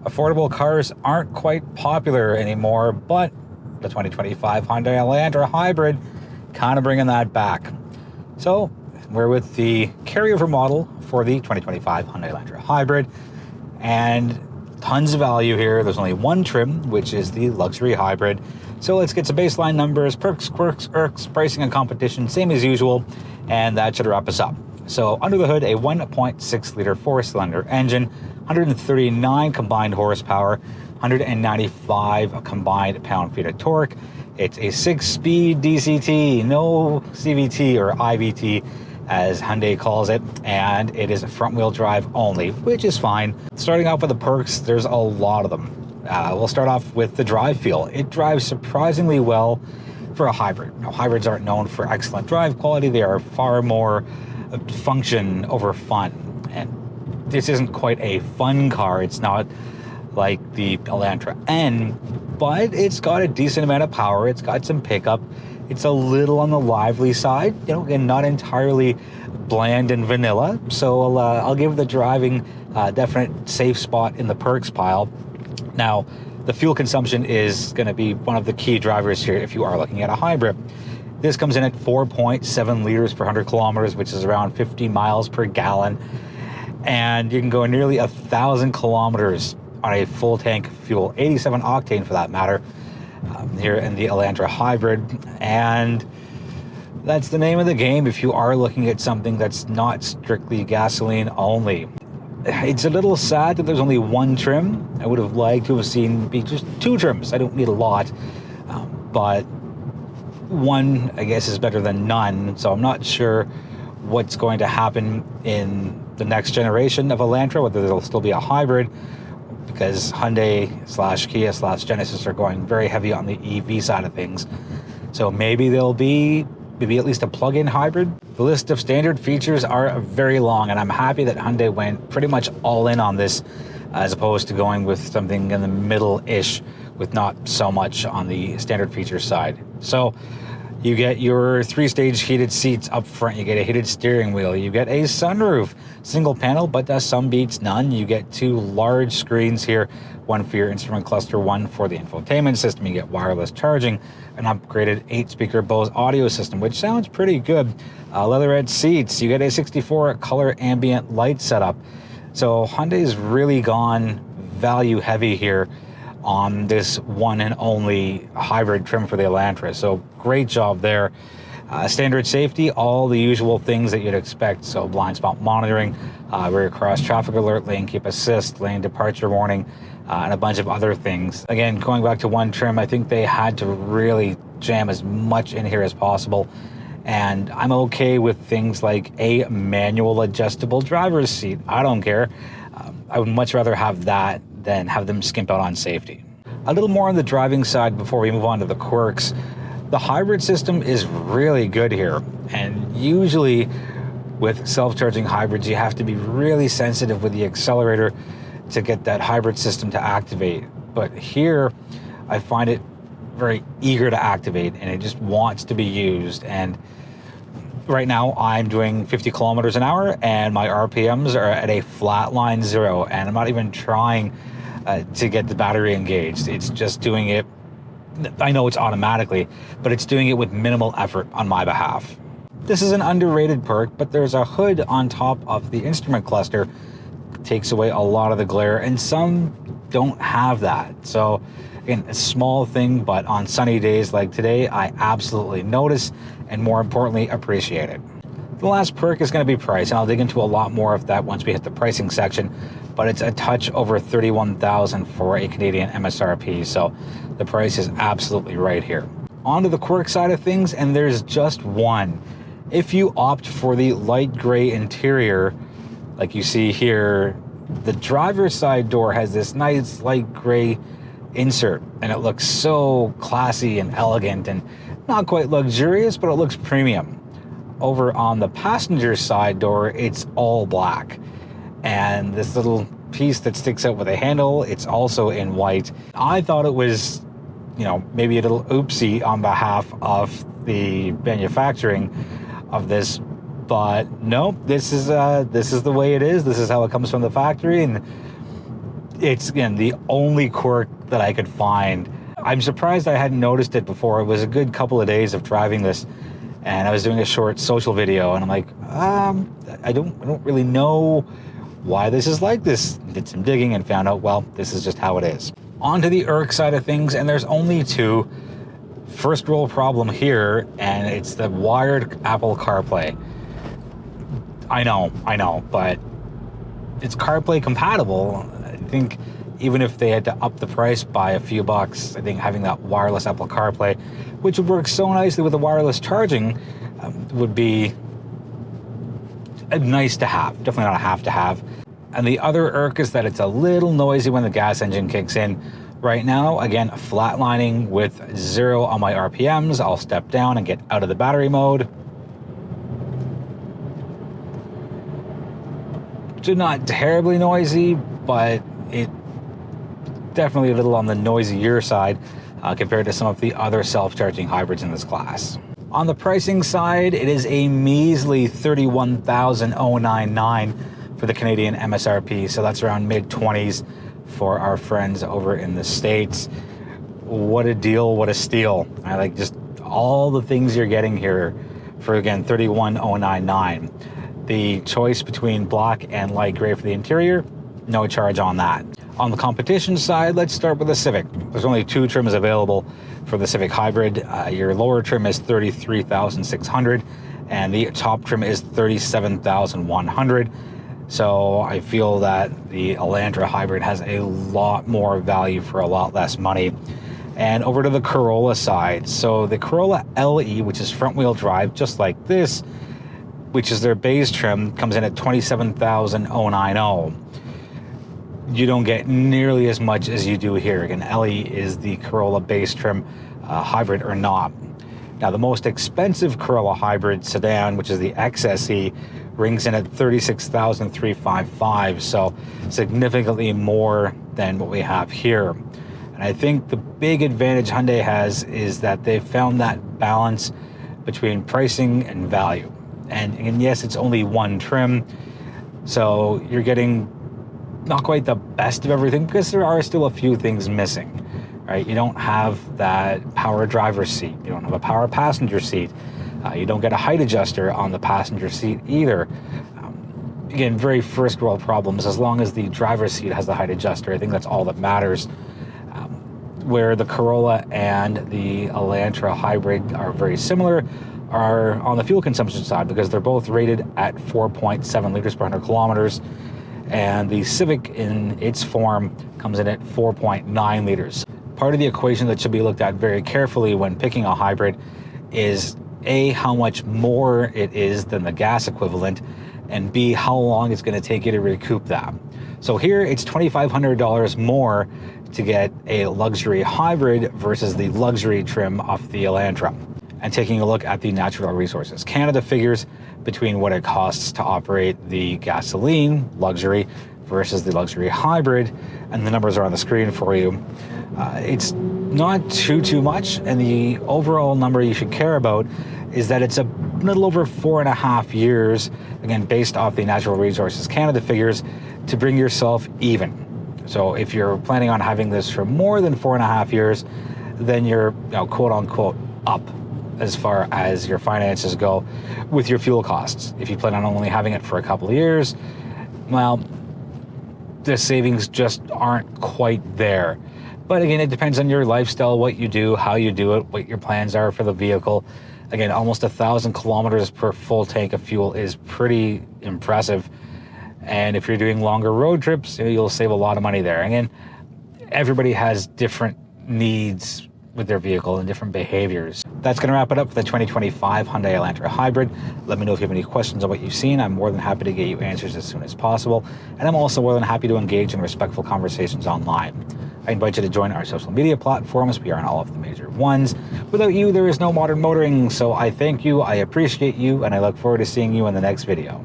Affordable cars aren't quite popular anymore, but the 2025 Hyundai Elantra Hybrid kind of bringing that back. So we're with the carryover model for the 2025 Hyundai Elantra Hybrid, and tons of value here. There's only one trim, which is the luxury hybrid. So let's get some baseline numbers, perks, quirks, irks, pricing and competition, same as usual, and that should wrap us up. So under the hood, a 1.6 liter four-cylinder engine, 139 combined horsepower, 195 combined pound-feet of torque. It's a 6-speed DCT, no CVT or IVT as Hyundai calls it, and it is front-wheel drive only, which is fine. Starting off with the perks, there's a lot of them. We'll start off with the drive feel. It drives surprisingly well for a hybrid. Now, hybrids aren't known for excellent drive quality. They are far more function over fun. And this isn't quite a fun car. It's not like the Elantra N, but it's got a decent amount of power. It's got some pickup. It's a little on the lively side, and not entirely bland and vanilla. So I'll give the driving definite safe spot in the perks pile. Now, the fuel consumption is going to be one of the key drivers here if you are looking at a hybrid. This comes in at 4.7 liters per 100 kilometers, which is around 50 miles per gallon. And you can go nearly 1,000 kilometers on a full tank fuel, 87 octane for that matter, here in the Elantra Hybrid. And that's the name of the game if you are looking at something that's not strictly gasoline only. It's a little sad that there's only one trim. I would have liked to have seen just two trims. I don't need a lot, but one, I guess, is better than none. So I'm not sure what's going to happen in the next generation of Elantra, whether there'll still be a hybrid, because Hyundai/Kia/Genesis are going very heavy on the EV side of things. So maybe there'll be at least a plug-in hybrid. The list of standard features are very long, and I'm happy that Hyundai went pretty much all in on this, as opposed to going with something in the middle-ish with not so much on the standard feature side. So you get your 3-stage heated seats up front, you get a heated steering wheel, you get a sunroof, single panel, but some beats none. You get 2 large screens here, one for your instrument cluster, one for the infotainment system. You get wireless charging, an upgraded 8-speaker Bose audio system, which sounds pretty good. Leatherette seats, you get a 64 color ambient light setup. So Hyundai's really gone value heavy here on this one and only hybrid trim for the Elantra. So great job there. Standard safety, all the usual things that you'd expect. So blind spot monitoring, rear cross traffic alert, lane keep assist, lane departure warning, and a bunch of other things. Again, going back to one trim, I think they had to really jam as much in here as possible. And I'm okay with things like a manual adjustable driver's seat. I don't care. I would much rather have that than have them skimp out on safety. A little more on the driving side before we move on to the quirks. The hybrid system is really good here, and usually with self-charging hybrids you have to be really sensitive with the accelerator to get that hybrid system to activate. But here I find it very eager to activate, and it just wants to be used. And right now I'm doing 50 kilometers an hour and my RPMs are at a flat line 0, and I'm not even trying to get the battery engaged. It's just doing it. I know it's automatically, but it's doing it with minimal effort on my behalf. This is an underrated perk, but there's a hood on top of the instrument cluster. It takes away a lot of the glare, and some don't have that. So again, a small thing, but on sunny days like today, I absolutely notice, and more importantly, appreciate it. The last perk is going to be price, and I'll dig into a lot more of that once we hit the pricing section, but it's a touch over $31,000 for a Canadian MSRP, so the price is absolutely right here. On to the quirk side of things, and there's just one. If you opt for the light gray interior, like you see here, the driver's side door has this nice light gray insert, and it looks so classy and elegant and not quite luxurious, but it looks premium. Over on the passenger side door, it's all black, and this little piece that sticks out with a handle, it's also in white. I thought it was, maybe a little oopsie on behalf of the manufacturing of this, but no, this is the way it is. This is how it comes from the factory, and It's, again, the only quirk that I could find. I'm surprised I hadn't noticed it before. It was a good couple of days of driving this, and I was doing a short social video, and I'm like, I don't really know why this is like this. Did some digging and found out, well, this is just how it is. On to the Irk side of things, and there's only two. First world problem here, and it's the wired Apple CarPlay. I know, but it's CarPlay compatible. I think even if they had to up the price by a few bucks, I think having that wireless Apple CarPlay, which would work so nicely with the wireless charging, would be nice to have. Definitely not a have to have. And the other irk is that it's a little noisy when the gas engine kicks in. Right now, again, flatlining with 0 on my RPMs. I'll step down and get out of the battery mode. So not terribly noisy, but it definitely a little on the noisier side compared to some of the other self-charging hybrids in this class. On the pricing side, it is a measly $31,099 for the Canadian MSRP, so that's around mid-20s for our friends over in the States. What a deal, what a steal. I like just all the things you're getting here for, again, $31,099. The choice between black and light gray for the interior, no charge on that. On the competition side, let's start with the Civic. There's only 2 trims available for the Civic Hybrid. Your lower trim is $33,600 and the top trim is $37,100. So I feel that the Elantra Hybrid has a lot more value for a lot less money. And over to the Corolla side. So the Corolla LE, which is front wheel drive, just like this, which is their base trim, comes in at $27,090. You don't get nearly as much as you do here. Again, LE is the Corolla base trim, hybrid or not. Now, the most expensive Corolla hybrid sedan, which is the XSE, rings in at $36,355, so significantly more than what we have here. And I think the big advantage Hyundai has is that they've found that balance between pricing and value. And yes, it's only one trim, so you're getting not quite the best of everything because there are still a few things missing, right? You don't have that power driver's seat. You don't have a power passenger seat. You don't get a height adjuster on the passenger seat either. Again, very first world problems. As long as the driver's seat has the height adjuster, I think that's all that matters. Where the Corolla and the Elantra hybrid are very similar are on the fuel consumption side, because they're both rated at 4.7 liters per 100 kilometers. And the Civic in its form comes in at 4.9 liters. Part of the equation that should be looked at very carefully when picking a hybrid is A, how much more it is than the gas equivalent, and B, how long it's going to take you to recoup that. So here it's $2,500 more to get a luxury hybrid versus the luxury trim off the Elantra. And taking a look at the natural resources, Canada figures between what it costs to operate the gasoline luxury versus the luxury hybrid, and the numbers are on the screen for you. It's not too much, and the overall number you should care about is that it's a little over 4.5 years, again, based off the natural resources Canada figures, to bring yourself even. So if you're planning on having this for more than 4.5 years, then you're, quote unquote, up as far as your finances go with your fuel costs. If you plan on only having it for a couple of years, well, the savings just aren't quite there. But again, it depends on your lifestyle, what you do, how you do it, what your plans are for the vehicle. Again, almost 1,000 kilometers per full tank of fuel is pretty impressive. And if you're doing longer road trips, you'll save a lot of money there. Again, everybody has different needs with their vehicle and different behaviors. That's going to wrap it up for the 2025 Hyundai Elantra Hybrid. Let me know if you have any questions on what you've seen. I'm more than happy to get you answers as soon as possible. And I'm also more than happy to engage in respectful conversations online. I invite you to join our social media platforms. We are on all of the major ones. Without you, there is no modern motoring. So I thank you, I appreciate you, and I look forward to seeing you in the next video.